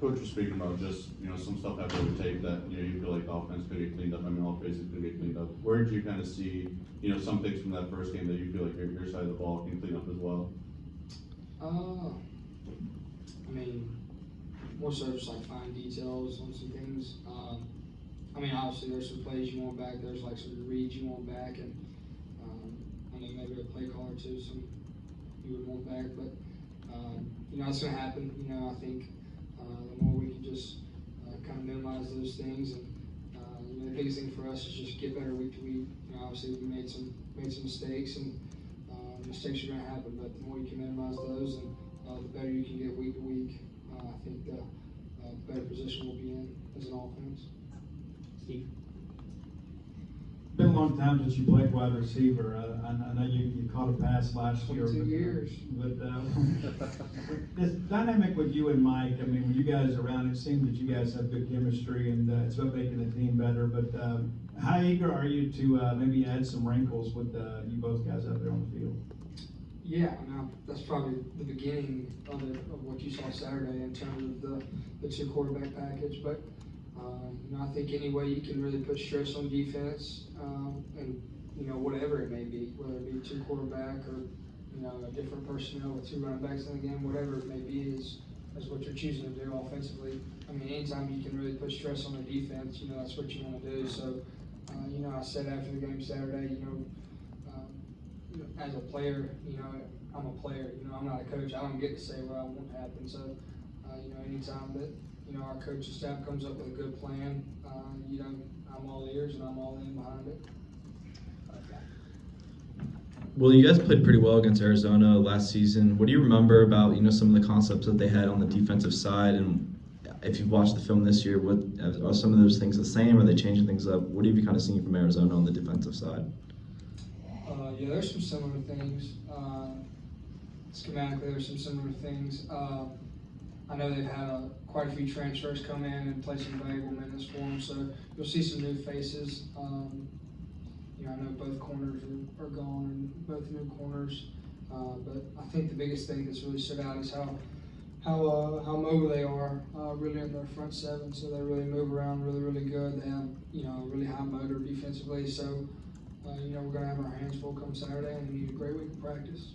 Coach was speaking about just, some stuff after the tape that, you feel like the offense could get cleaned up. I mean, all phases could get cleaned up. Where did you kind of see, some things from that first game that you feel like your side of the ball can clean up as well? I mean, more so just like fine details on some things. I mean, obviously there's some plays you want back. There's like some reads you want back, and I mean maybe a play call or two, some you would want back. But it's gonna happen. I think the more we can just kind of minimize those things, and the biggest thing for us is just get better week to week. Obviously we made some mistakes, and mistakes are gonna happen. But the more you can minimize those, and the better you can get week to week, I think the better position we'll be in as an offense. Steve? Been a long time since you played wide receiver. I know you caught a pass last year. 2 years. But this dynamic with you and Mike, I mean, when you guys are around, it seems that you guys have good chemistry, and it's about making the team better. But how eager are you to maybe add some wrinkles with you both guys out there on the field? Yeah, I mean, that's probably the beginning of what you saw Saturday in terms of the two quarterback package. But I think any way you can really put stress on defense, and whatever it may be, whether it be two quarterback or a different personnel with two running backs in the game, whatever it may be, is what you're choosing to do offensively. I mean, anytime you can really put stress on the defense, that's what you want to do. So, I said after the game Saturday, as a player, I'm a player. I'm not a coach. I don't get to say what I want to happen. So, anytime that our coaching staff comes up with a good plan, I'm all ears and I'm all in behind it. Well, you guys played pretty well against Arizona last season. What do you remember about some of the concepts that they had on the defensive side? And if you've watched the film this year, what are some of those things the same? Are they changing things up? What have you kind of seen from Arizona on the defensive side? Yeah, there's some similar things. Schematically, there's some similar things. I know they've had quite a few transfers come in and play some valuable minutes for them, so you'll see some new faces. I know both corners are gone and both new corners, but I think the biggest thing that's really stood out is how mobile they are, really in their front seven. So they really move around really good. They have really high motor defensively. So we're gonna have our hands full come Saturday, and we need a great week of practice.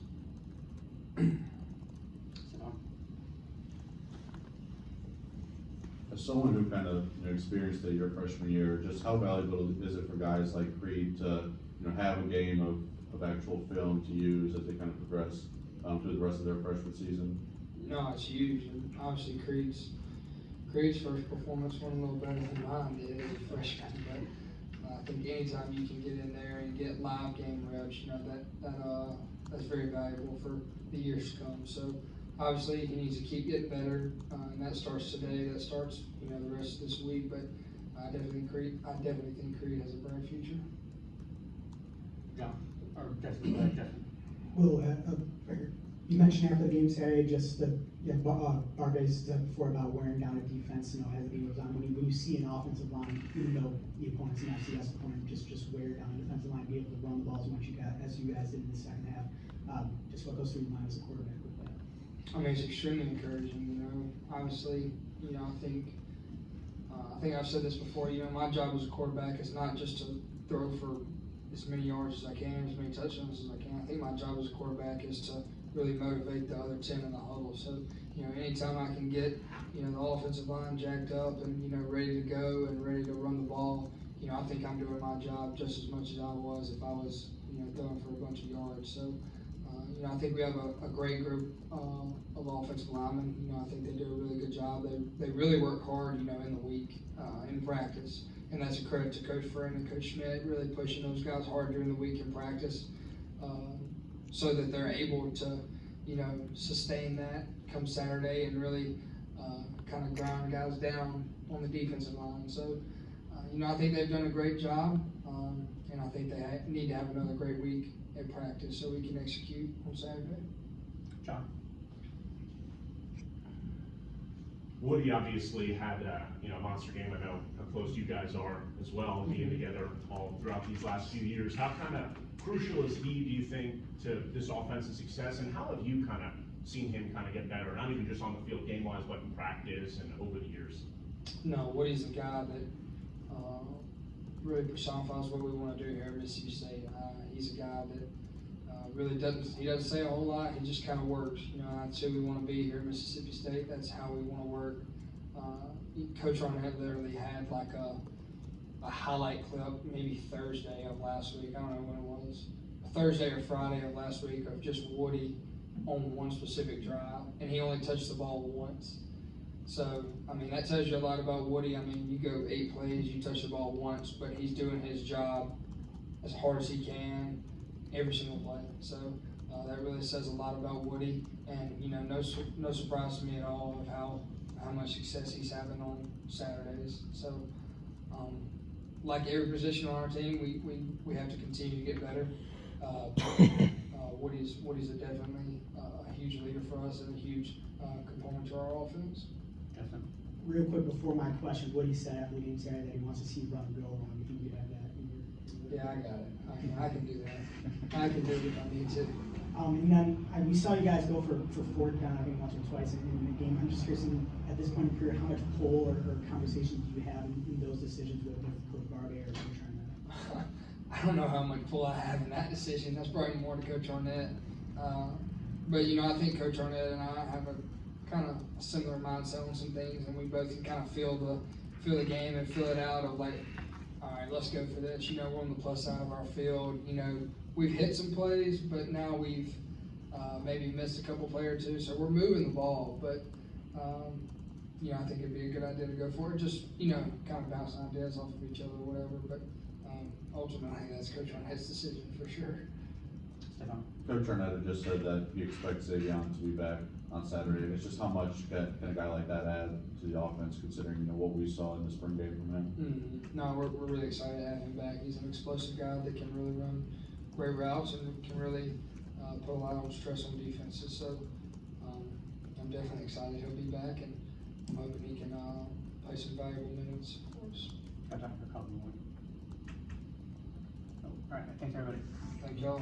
As someone who kind of experienced it your freshman year, just how valuable is it for guys like Creed to have a game of actual film to use as they kind of progress through the rest of their freshman season? No, it's huge, and obviously Creed's first performance went a little better than mine did as a freshman. But I think anytime you can get in there and get live game reps, that's very valuable for the years to come. So obviously he needs to keep getting better, and that starts today. That starts the rest of this week. But I definitely think Creed has a bright future. John, or Justin, Justin. Well, you mentioned after the game Saturday just that Barbe's said before about wearing down a defense, as the game goes on. When you see an offensive line, even though the opponent's an FCS opponent, just wear down the defensive line, be able to run the ball as much as you guys did in the second half. Just what goes through your mind as a quarterback with that? I mean, it's extremely encouraging. Obviously, I think I've said this before. My job as a quarterback is not just to throw for as many yards as I can, as many touchdowns as I can. I think my job as a quarterback is to really motivate the other 10 in the huddle. So, anytime I can get, the offensive line jacked up and, ready to go and ready to run the ball, I think I'm doing my job just as much as I was if I was, throwing for a bunch of yards. So, I think we have a great group of offensive linemen. I think they do a really good job. They really work hard, in the week, in practice. And that's a credit to Coach Friend and Coach Schmidt, really pushing those guys hard during the week in practice, so that they're able to, sustain that come Saturday and really kind of grind guys down on the defensive line. So, I think they've done a great job, and I think they need to have another great week at practice so we can execute on Saturday. John. Woody obviously had a monster game. I know how close you guys are as well, being together all throughout these last few years. How kind of crucial is he, do you think, to this offensive success, and how have you kind of seen him kind of get better, not even just on the field game-wise, but in practice and over the years? No, Woody's the guy that really personifies what we want to do here at Mississippi State. He's a guy that really doesn't say a whole lot. He just kind of works. You know, that's who we want to be here at Mississippi State. That's how we want to work. Coach Arnett literally had like a highlight clip maybe Thursday of last week. I don't know when it was. Thursday or Friday of last week of just Woody on one specific drive, and he only touched the ball once. So, I mean, that tells you a lot about Woody. I mean, you go 8 plays, you touch the ball once, but he's doing his job as hard as he can every single play. So, that really says a lot about Woody, and, you know, no surprise to me at all of how much success he's having on Saturdays. So, like every position on our team, we have to continue to get better. Woody's definitely a huge leader for us and a huge component to our offense. Justin? Real quick before my question, Woody said after the game Saturday that he wants to see run go on. If you could have that in your. Yeah, I got it. I can do that. I can do it if I need to. And then we saw you guys go for 4th down, I think once or twice in the game. I'm just curious, at this point in your career, how much pull or conversation do you have in those decisions with Coach Barbie or Coach Arnett? I don't know how much pull I have in that decision. That's probably more to Coach Arnett. But, you know, I think Coach Arnett and I have a kind of similar mindset on some things, and we both can kind of feel the game and feel it out of like, all right, let's go for this. You know, we're on the plus side of our field. You know, we've hit some plays, but now we've maybe missed a couple play or two, so we're moving the ball. But, you know, I think it'd be a good idea to go for it. Just, you know, kind of bouncing ideas off of each other or whatever. But ultimately, that's Coach Arnett's decision for sure. Stefan? Coach Arnett had just said that he expects Xavion to be back on Saturday, and it's just how much can a guy like that add to the offense, considering, you know, what we saw in the spring game from him. Mm-hmm. No, we're really excited to have him back. He's an explosive guy that can really run great routes and can really put a lot of stress on defenses. So I'm definitely excited he'll be back, and I'm hoping he can play some valuable minutes for us. Got time for a couple more. Oh, all right, thanks everybody. Thank y'all.